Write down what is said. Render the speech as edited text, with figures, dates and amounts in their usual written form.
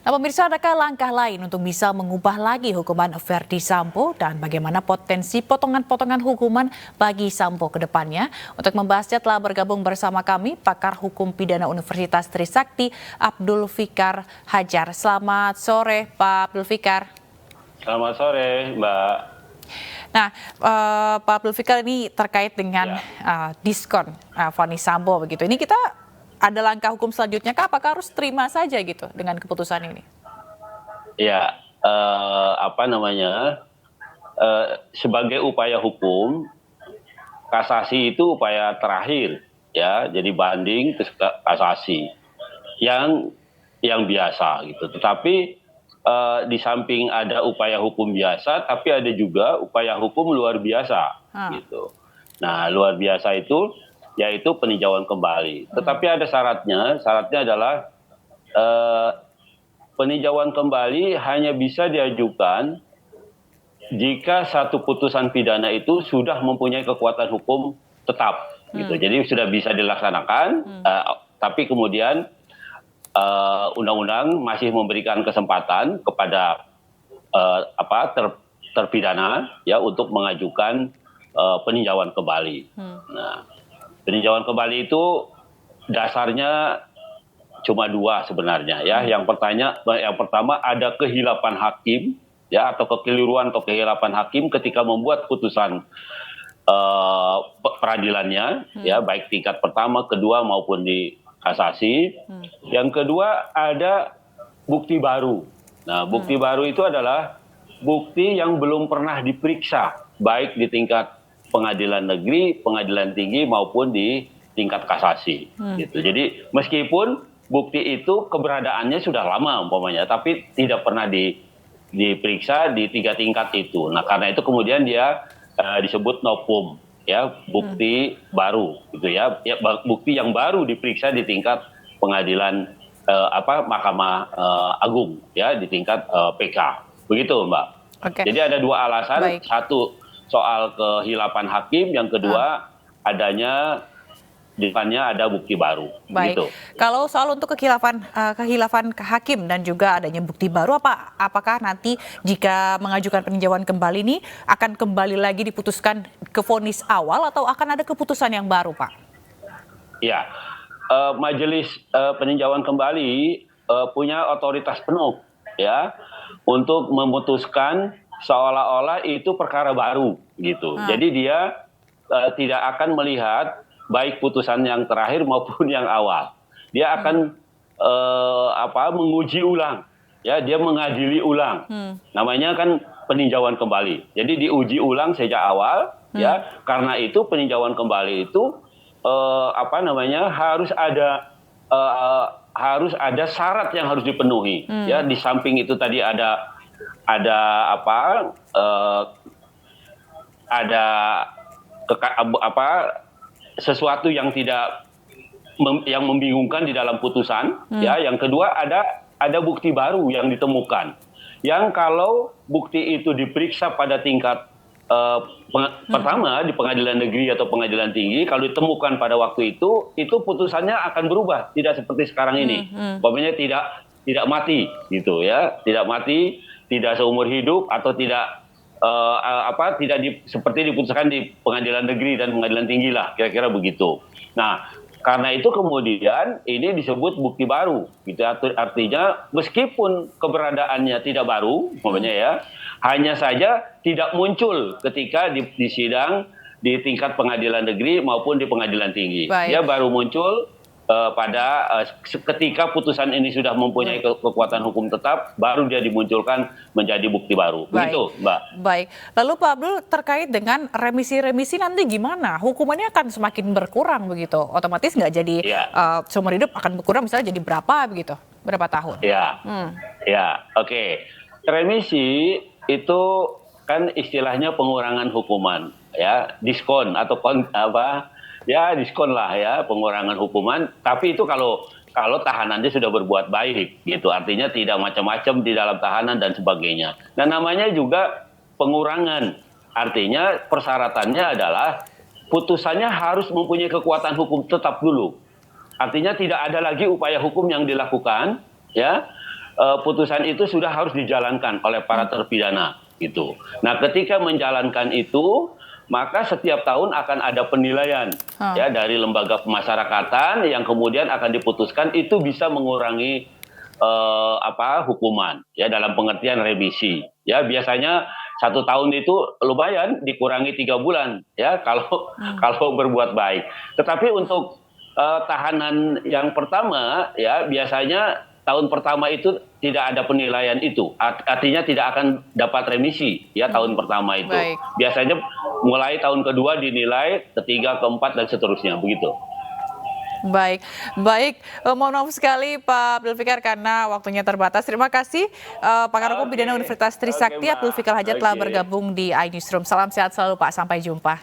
Nah, pemirsa, adakah langkah lain untuk bisa mengubah lagi hukuman Verdi Sambo dan bagaimana potensi potongan-potongan hukuman bagi Sambo ke depannya? Untuk membahasnya telah bergabung bersama kami pakar hukum pidana Universitas Trisakti, Abdul Fikar Hajar. Selamat sore, Pak Abdul Fikar. Selamat sore, Mbak. Nah, Pak Abdul Fikar, ini terkait dengan diskon vonis Sambo begitu. Ini kita ada langkah hukum selanjutnya kah? Apakah harus terima saja gitu dengan keputusan ini? Ya, sebagai upaya hukum, kasasi itu upaya terakhir, ya. Jadi banding terus kasasi yang biasa gitu. Tetapi di samping ada upaya hukum biasa, tapi ada juga upaya hukum luar biasa, gitu. Nah, luar biasa itu yaitu peninjauan kembali. Tetapi ada syaratnya. Syaratnya adalah peninjauan kembali hanya bisa diajukan jika satu putusan pidana itu sudah mempunyai kekuatan hukum tetap, gitu. Jadi sudah bisa dilaksanakan, tapi kemudian undang-undang masih memberikan kesempatan kepada terpidana ya untuk mengajukan peninjauan kembali. Nah, peninjauan kembali itu dasarnya cuma dua sebenarnya ya. Yang pertama ada kehilapan hakim ya, atau kekeliruan atau kehilapan hakim ketika membuat putusan peradilannya ya, baik tingkat pertama, kedua maupun di kasasi. Yang kedua ada bukti baru. Nah, bukti baru itu adalah bukti yang belum pernah diperiksa baik di tingkat pengadilan negeri, pengadilan tinggi maupun di tingkat kasasi. Gitu. Jadi meskipun bukti itu keberadaannya sudah lama umpamanya, tapi tidak pernah diperiksa di tiga tingkat itu. Nah, karena itu kemudian dia disebut novum, ya, bukti baru, gitu ya. Bukti yang baru diperiksa di tingkat pengadilan Mahkamah Agung, ya, di tingkat PK. Begitu, Mbak. Okay. Jadi ada dua alasan. Baik. Satu soal kehilapan hakim, yang kedua adanya depannya ada bukti baru. Baik. Gitu. Kalau soal untuk kehilafan hakim dan juga adanya bukti baru, apakah nanti jika mengajukan peninjauan kembali ini akan kembali lagi diputuskan ke vonis awal atau akan ada keputusan yang baru, Pak? Ya, majelis peninjauan kembali punya otoritas penuh ya untuk memutuskan seolah-olah itu perkara baru gitu. Jadi dia tidak akan melihat baik putusan yang terakhir maupun yang awal. Dia akan menguji ulang, ya, dia mengadili ulang. Namanya kan peninjauan kembali. Jadi diuji ulang sejak awal, ya. Karena itu peninjauan kembali itu harus ada syarat yang harus dipenuhi. Ya, di samping itu tadi ada sesuatu yang yang membingungkan di dalam putusan, ya. Yang kedua ada bukti baru yang ditemukan. Yang kalau bukti itu diperiksa pada tingkat pertama di pengadilan negeri atau pengadilan tinggi, kalau ditemukan pada waktu itu putusannya akan berubah, tidak seperti sekarang ini. Umpamanya tidak mati gitu ya, tidak mati, tidak seumur hidup, atau tidak seperti diputuskan di pengadilan negeri dan pengadilan tinggi lah, kira-kira begitu. Nah, karena itu kemudian ini disebut bukti baru, gitu. Artinya meskipun keberadaannya tidak baru, umpamanya ya, hanya saja tidak muncul ketika di sidang di tingkat pengadilan negeri maupun di pengadilan tinggi. Baik. Dia baru muncul ketika putusan ini sudah mempunyai kekuatan hukum tetap, baru dia dimunculkan menjadi bukti baru. Begitu, Mbak. Baik. Lalu Pak Abdul, terkait dengan remisi nanti gimana? Hukumannya akan semakin berkurang begitu? Otomatis nggak jadi seumur hidup, akan berkurang, misalnya jadi berapa begitu? Berapa tahun? Ya, oke. Remisi itu kan istilahnya pengurangan hukuman, ya, diskon atau diskon lah ya, pengurangan hukuman. Tapi itu kalau tahanannya sudah berbuat baik, gitu. Artinya tidak macam-macam di dalam tahanan dan sebagainya. Nah, namanya juga pengurangan. Artinya persyaratannya adalah putusannya harus mempunyai kekuatan hukum tetap dulu. Artinya tidak ada lagi upaya hukum yang dilakukan, ya, putusan itu sudah harus dijalankan oleh para terpidana gitu. Nah, ketika menjalankan itu, maka setiap tahun akan ada penilaian ya dari lembaga pemasyarakatan yang kemudian akan diputuskan itu bisa mengurangi hukuman ya dalam pengertian remisi. Ya, biasanya 1 tahun itu lumayan dikurangi 3 bulan ya kalau berbuat baik. Tetapi untuk tahanan yang pertama ya biasanya tahun pertama itu tidak ada penilaian itu, artinya tidak akan dapat remisi ya tahun pertama itu. Baik. Biasanya mulai tahun kedua dinilai, ketiga, keempat dan seterusnya begitu. Baik, baik. Mohon maaf sekali Pak Abdul Fikar karena waktunya terbatas. Terima kasih Pakar Hukum Pidana Universitas Trisakti Abdul Fikar Hajat telah bergabung di iNewsroom. Salam sehat selalu Pak, sampai jumpa.